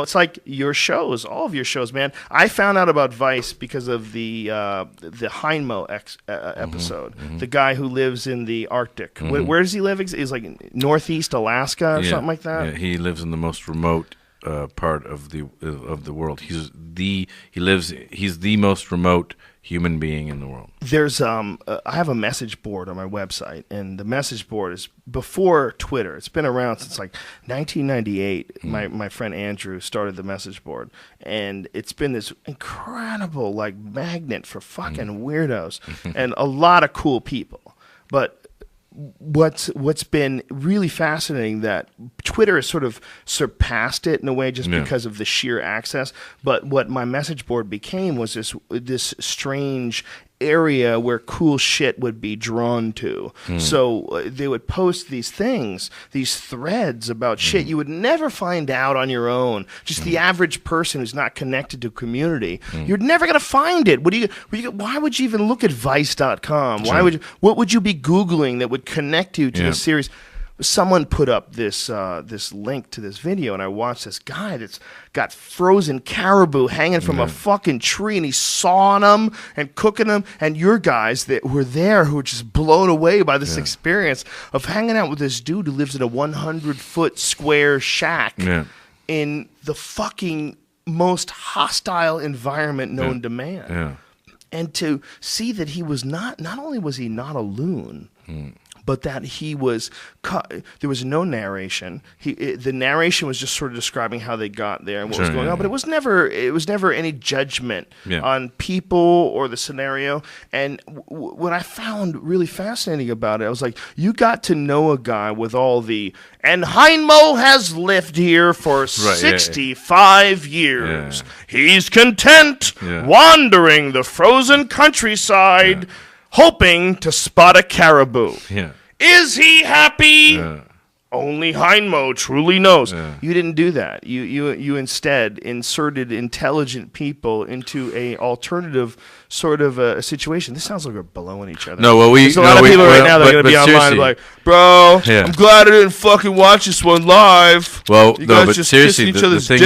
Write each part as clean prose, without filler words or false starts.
it's like your shows, all of your shows, man. I found out about Vice because of the Heinmo episode. Mm-hmm. The guy who lives in the Arctic. Mm-hmm. Where does he live? He's like northeast Alaska or something like that. Yeah, he lives in the most remote part of the world. He's the most remote human being in the world. There's I have a message board on my website, and the message board is before Twitter. It's been around since like 1998. My friend Andrew started the message board, and it's been this incredible like magnet for fucking weirdos and a lot of cool people. But what's been really fascinating that Twitter has sort of surpassed it in a way just because of the sheer access. But what my message board became was this strange area where cool shit would be drawn to. So they would post these things, these threads about shit you would never find out on your own. Just the average person who's not connected to community, you're never going to find it. Why would you even look at Vice.com? What would you be Googling that would connect you to the series? Someone put up this link to this video, and I watched this guy that's got frozen caribou hanging from a fucking tree, and he's sawing them and cooking them. And your guys that were there who were just blown away by this experience of hanging out with this dude who lives in a 100-foot square shack in the fucking most hostile environment known to man. Yeah. And to see that he was not only was he not a loon, but that he was, there was no narration. The narration was just sort of describing how they got there and what was going on. But it was never any judgment on people or the scenario. And what I found really fascinating about it, I was like, you got to know a guy with all the, and Heinmo has lived here for 65 years. He's content wandering the frozen countryside, hoping to spot a caribou. Is he happy? Only Heinmo truly knows. You didn't do that. You instead inserted intelligent people into a alternative sort of a situation. This sounds like we're blowing each other. There's a lot of people right now that are going to be online and be like, bro, I'm glad I didn't fucking watch this one live. Well, but seriously, the thing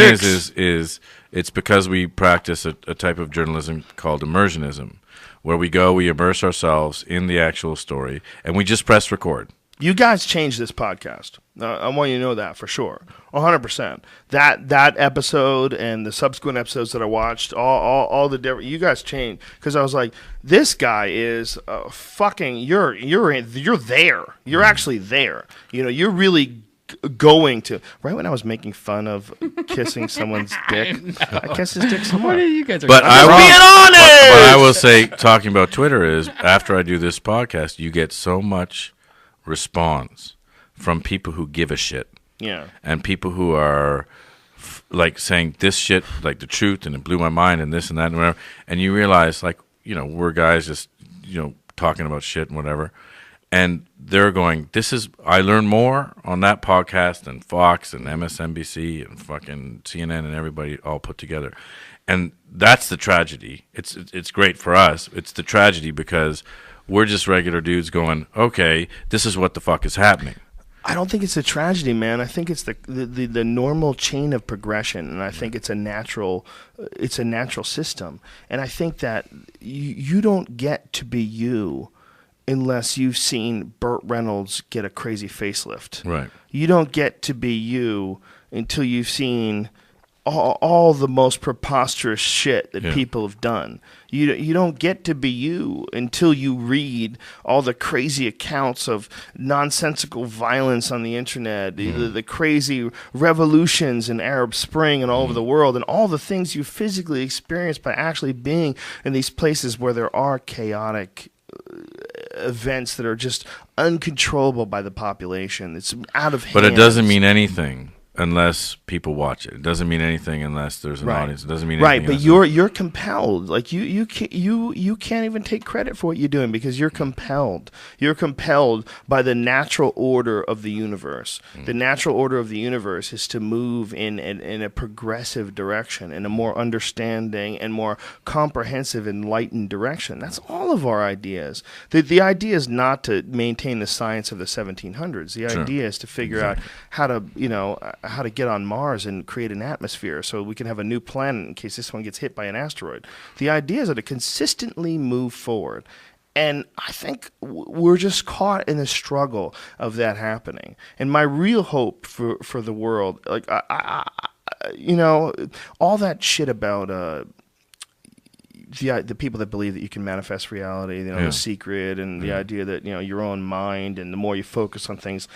is it's because we practice a type of journalism called immersionism, where we immerse ourselves in the actual story, and we just press record. You guys changed this podcast. I want you to know that for sure, 100%. That episode and the subsequent episodes that I watched, all the different, you guys changed because I was like, this guy is fucking. You're there. You're actually there. You know, you're really going to right when I was making fun of kissing someone's dick. I kissed his dick somewhere. What are you guys? But being honest. What I will say, talking about Twitter, is after I do this podcast, you get so much response from people who give a shit. Yeah. And people who are like saying this shit, like the truth, and it blew my mind, and this and that, and whatever. And you realize, like, you know, we're guys just, you know, talking about shit and whatever. And they're going, I learned more on that podcast than Fox and MSNBC and fucking CNN and everybody all put together. And that's the tragedy. It's great for us. It's the tragedy because we're just regular dudes going, okay, this is what the fuck is happening. I don't think it's a tragedy, man. I think it's the normal chain of progression, and I think it's a natural system. And I think that you don't get to be you unless you've seen Burt Reynolds get a crazy facelift. Right. You don't get to be you until you've seen all the most preposterous shit that people have done. You don't get to be you until you read all the crazy accounts of nonsensical violence on the internet, the crazy revolutions in Arab Spring and all over the world, and all the things you physically experience by actually being in these places where there are chaotic events that are just uncontrollable by the population. It's out of hand. But it doesn't mean anything unless people watch it. It doesn't mean anything unless there's an audience. It doesn't mean anything. Right, but you're compelled. Like you can't even take credit for what you're doing because you're compelled. You're compelled by the natural order of the universe. The natural order of the universe is to move in a progressive direction, in a more understanding and more comprehensive, enlightened direction. That's all of our ideas. The idea is not to maintain the science of the 1700s. The idea is to figure out how to, how to get on Mars and create an atmosphere so we can have a new planet in case this one gets hit by an asteroid. The idea is that to consistently move forward. And I think we're just caught in the struggle of that happening. And my real hope for the world, like all that shit about the people that believe that you can manifest reality, the secret, and the idea that your own mind, and the more you focus on things,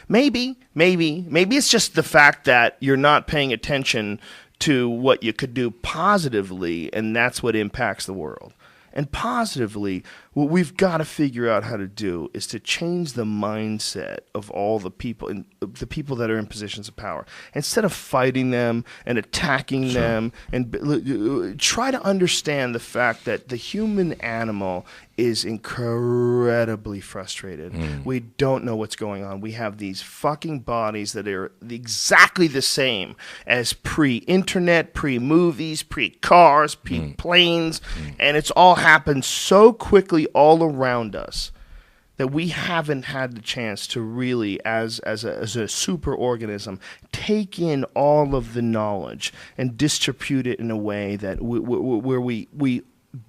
maybe it's just the fact that you're not paying attention to what you could do positively, and that's what impacts the world. And positively, what we've got to figure out how to do is to change the mindset of all the people, and the people that are in positions of power. Instead of fighting them and attacking them, and try to understand the fact that the human animal is incredibly frustrated. We don't know what's going on. We have these fucking bodies that are exactly the same as pre-internet, pre-movies, pre-cars, pre-planes, and it's all happened so quickly all around us that we haven't had the chance to really, as a super organism, take in all of the knowledge and distribute it in a way that where we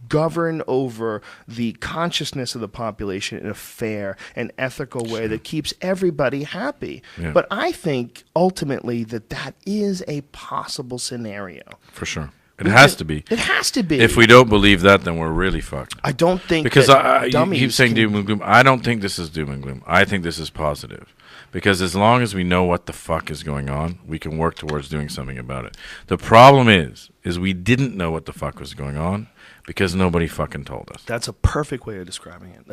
govern over the consciousness of the population in a fair and ethical way that keeps everybody happy. Yeah. But I think ultimately that is a possible scenario. For sure. It has to be. It has to be. If we don't believe that, then we're really fucked. I don't think because you keep saying doom and gloom. I don't think this is doom and gloom. I think this is positive. Because as long as we know what the fuck is going on, we can work towards doing something about it. The problem is we didn't know what the fuck was going on because nobody fucking told us. That's a perfect way of describing it.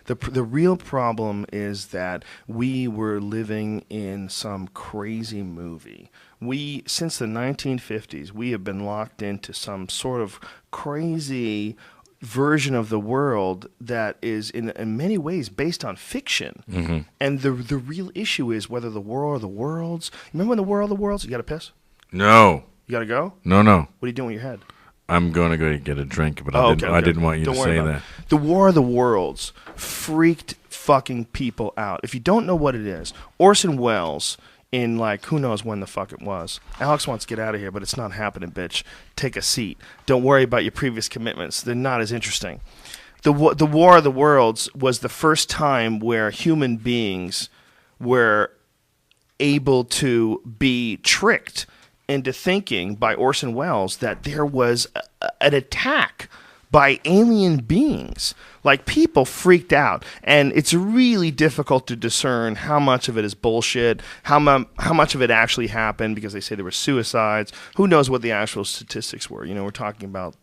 The real problem is that we were living in some crazy movie. Since the 1950s, we have been locked into some sort of crazy version of the world that is in many ways based on fiction. Mm-hmm. And the real issue is whether the War of the Worlds. Remember when the War of the Worlds? You got to piss? No. You got to go? No. What are you doing with your head? I'm going to go get a drink, but I didn't want you to say that. The War of the Worlds freaked fucking people out. If you don't know what it is, Orson Welles in who knows when the fuck it was. Alex wants to get out of here, but it's not happening, bitch. Take a seat. Don't worry about your previous commitments. They're not as interesting. The War of the Worlds was the first time where human beings were able to be tricked into thinking by Orson Welles that there was an attack by alien beings. People freaked out, and it's really difficult to discern how much of it is bullshit, how much of it actually happened, because they say there were suicides. Who knows what the actual statistics were? We're talking about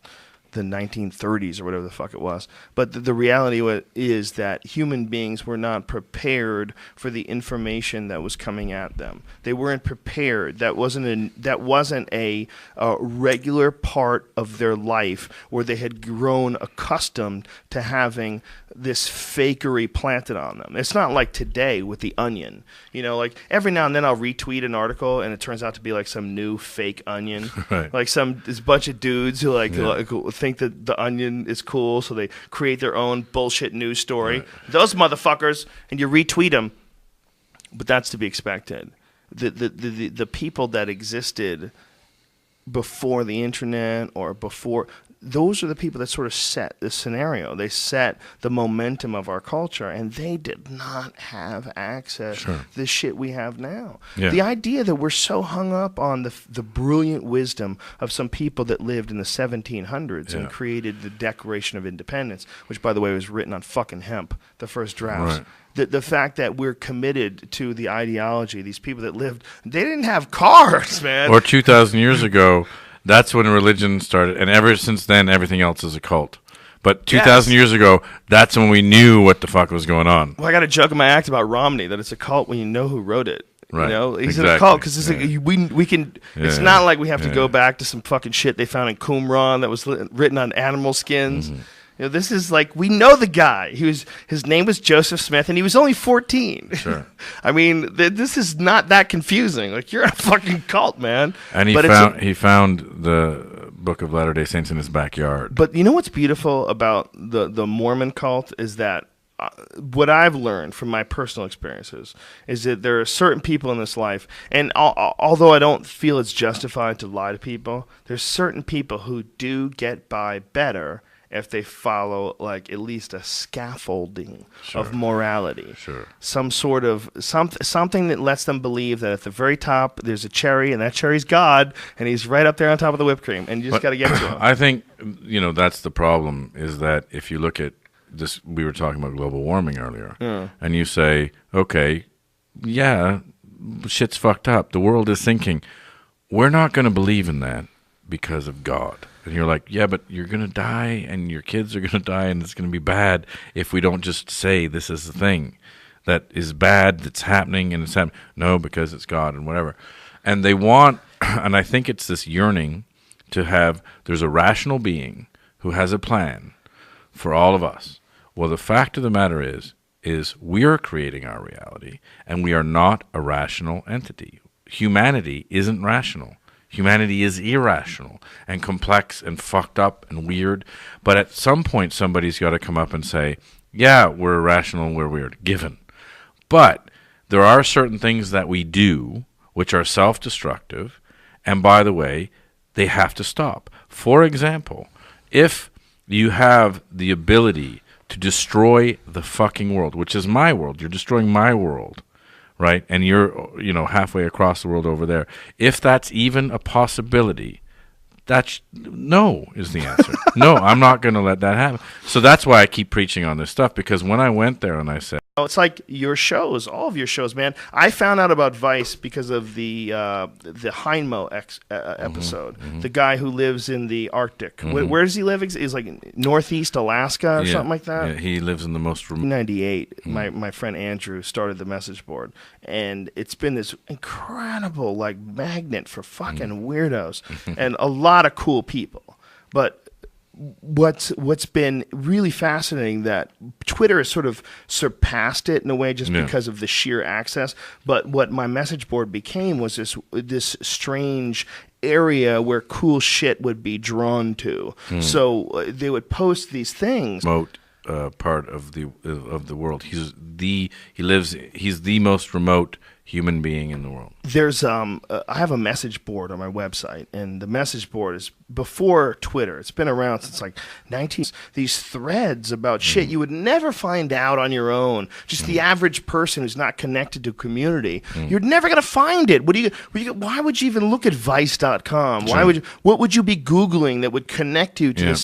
the 1930s or whatever the fuck it was. But the reality is that human beings were not prepared for the information that was coming at them. They weren't prepared. That wasn't a regular part of their life where they had grown accustomed to having this fakery planted on them. It's not like today with The Onion. Every now and then I'll retweet an article and it turns out to be some new fake Onion. Right. This bunch of dudes who think that The Onion is cool, so they create their own bullshit news story. Right. Those motherfuckers, and you retweet them. But that's to be expected. The people that existed before the internet or before, those are the people that sort of set the scenario. They set the momentum of our culture, and they did not have access to the shit we have now. Yeah. The idea that we're so hung up on the brilliant wisdom of some people that lived in the 1700s and created the Declaration of Independence, which, by the way, was written on fucking hemp, the first drafts. Right. The fact that we're committed to the ideology, these people that lived, they didn't have cars, man. Or 2,000 years ago, that's when religion started, and ever since then, everything else is a cult. But 2,000 years ago, that's when we knew what the fuck was going on. Well, I got a joke in my act about Romney, that it's a cult when you know who wrote it. Right. He's in a cult because we can. It's not like we have to go back to some fucking shit they found in Qumran that was written on animal skins. Mm-hmm. This is we know the guy. His name was Joseph Smith, and he was only 14. Sure. I mean, this is not that confusing. You're a fucking cult, man. And he found the Book of Latter-day Saints in his backyard. But you know what's beautiful about the Mormon cult is that what I've learned from my personal experiences is that there are certain people in this life, and although I don't feel it's justified to lie to people, there's certain people who do get by better if they follow like at least a scaffolding of morality. Sure. Some sort of something that lets them believe that at the very top there's a cherry, and that cherry's God, and he's right up there on top of the whipped cream, and you just got to get to him. I think, that's the problem, is that if you look at this, we were talking about global warming earlier, and you say, okay, yeah, shit's fucked up. The world is sinking. We're not going to believe in that because of God. And you're like, yeah, but you're going to die, and your kids are going to die, and it's going to be bad if we don't just say this is the thing that is bad, that's happening, and it's happening. No, because it's God and whatever. And they want, and I think it's this yearning to have, there's a rational being who has a plan for all of us. Well, the fact of the matter is we are creating our reality, and we are not a rational entity. Humanity isn't rational. Humanity is irrational and complex and fucked up and weird. But at some point, somebody's got to come up and say, yeah, we're irrational and we're weird, given. But there are certain things that we do which are self-destructive, and by the way, they have to stop. For example, if you have the ability to destroy the fucking world, which is my world, you're destroying my world, right? And you're, halfway across the world over there. If that's even a possibility, no is the answer. No, I'm not going to let that happen. So that's why I keep preaching on this stuff, because when I went there and I said, it's like your shows, all of your shows, man. I found out about Vice because of the Heinmo episode. The guy who lives in the Arctic. Where does he live? He's like northeast Alaska or something like that. Yeah, he lives in the most remote. 1998, my friend Andrew started the message board, and it's been this incredible like magnet for fucking weirdos and a lot of cool people. But what's been really fascinating, that Twitter has sort of surpassed it in a way just because of the sheer access. But what my message board became was this strange area where cool shit would be drawn to. So they would post these things. Remote part of the world. He's the most remote human being in the world. There's I have a message board on my website, and the message board is before Twitter. It's been around since like these threads about shit you would never find out on your own. Just the average person who's not connected to community. You're never going to find it. Why would you even look at vice.com? What would you be Googling that would connect you to this